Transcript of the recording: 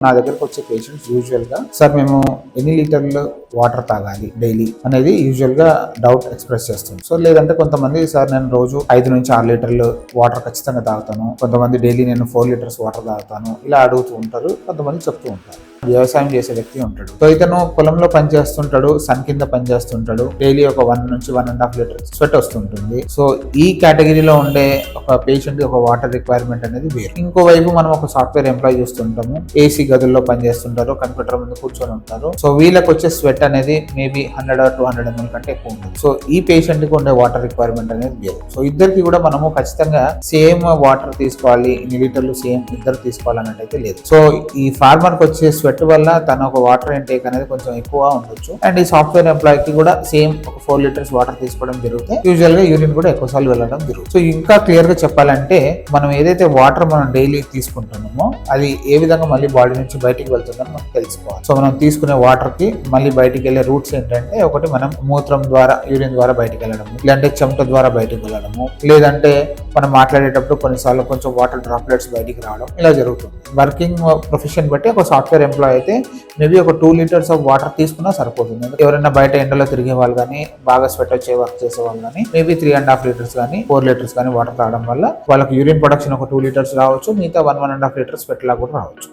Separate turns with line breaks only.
నా దగ్గరకు వచ్చే పేషెంట్స్ యూజువల్ గా సార్ మేము ఎన్ని లీటర్లు వాటర్ తాగాలి డైలీ అనేది యూజువల్ గా డౌట్ ఎక్స్ప్రెస్ చేస్తుంది. సో లేదంటే కొంతమంది సార్ నేను రోజు 5 నుంచి 6 లీటర్లు వాటర్ ఖచ్చితంగా తాగుతాను, కొంతమంది డైలీ నేను 4 లీటర్స్ వాటర్ తాగుతాను, ఇలా అడుగుతూ ఉంటారు. కొంతమంది చెప్తూ ఉంటారు. వ్యవసాయం చేసే వ్యక్తి ఉంటాడు. సో ఇతను పొలంలో పని చేస్తుంటాడు, సన్ కింద పని చేస్తుంటాడు. డైలీ ఒక 1 నుంచి 1.5 లీటర్ స్వెట్ వస్తుంటుంది. సో ఈ కేటగిరీలో ఉండే ఒక పేషెంట్ ఒక వాటర్ రిక్వైర్మెంట్ అనేది వేరు. ఇంకోవైపు మనం ఒక సాఫ్ట్వేర్ ఎంప్లాయ్ చూస్తుంటాము, ఏసీ గదుల్లో పనిచేస్తుంటారు, కంప్యూటర్ ముందు కూర్చొని ఉంటారు. సో వీళ్ళకి వచ్చే స్వెట్ అనేది మేబీ 100 or 200 ml కంటే ఎక్కువ ఉంటుంది. సో ఈ పేషెంట్ కి ఉండే వాటర్ రిక్వైర్మెంట్ అనేది వేరు. సో ఇద్దరికి కూడా మనము ఖచ్చితంగా సేమ్ వాటర్ తీసుకోవాలి, ఇన్ని లీటర్లు సేమ్ ఇద్దరు తీసుకోవాలన్నట్టయితే లేదు. సో ఈ ఫార్మర్ కి వచ్చే స్వెట్ వల్ల తన ఒక వాటర్ ఇంటేక్ అనేది కొంచెం ఎక్కువ ఉండొచ్చు. అండ్ ఈ సాఫ్ట్వేర్ ఎంప్లాయ్ కి కూడా సేమ్ ఒక 4 లీటర్స్ వాటర్ తీసుకోవడం జరుగుతుంది. యూజువల్ గా యూరిన్ కూడా ఎక్కువ సార్లు వెళ్ళడం జరుగుతుంది. సో ఇంకా క్లియర్ గా చెప్పాలంటే మనం ఏదైతే వాటర్ మనం డైలీ తీసుకుంటున్నామో అది ఏ విధంగా మళ్ళీ బాడీ నుంచి బయటికి వెళ్తుందని మనం తెలుసుకోవాలి. సో మనం తీసుకునే వాటర్ కి మళ్ళీ బయటికి వెళ్ళే రూట్స్ ఏంటంటే, ఒకటి మనం మూత్రం ద్వారా యూరిన్ ద్వారా బయటికి వెళ్ళడము, లేదంటే చెమట ద్వారా బయటికి వెళ్ళడము, లేదంటే మనం మాట్లాడేటప్పుడు కొన్నిసార్లు కొంచెం వాటర్ డ్రాప్లెట్స్ బయటికి రావడం, ఇలా జరుగుతుంది. వర్కింగ్ ప్రొఫెషన్ బట్టి ఒక సాఫ్ట్వేర్ ఎంప్లాయ్ అయితే మేబీ ఒక 2 లీటర్స్ ఆఫ్ వాటర్ తీసుకున్నా సరిపోతుంది. ఎవరైనా బయట ఎండలో తిరిగే వాళ్ళు కానీ, బాగా స్వెట్ వచ్చే వర్క్ చేసే వాళ్ళు కానీ మేబీ 3.5 లీటర్స్ కానీ 4 లీటర్స్ కానీ వాటర్ తాగడం వల్ల వాళ్ళకి యూరిన్ ప్రొడక్షన్ ఒక 2 లీటర్స్ రావచ్చు, మిగతా 1.5 లీటర్స్ స్వెట్ లా కూడా రావచ్చు.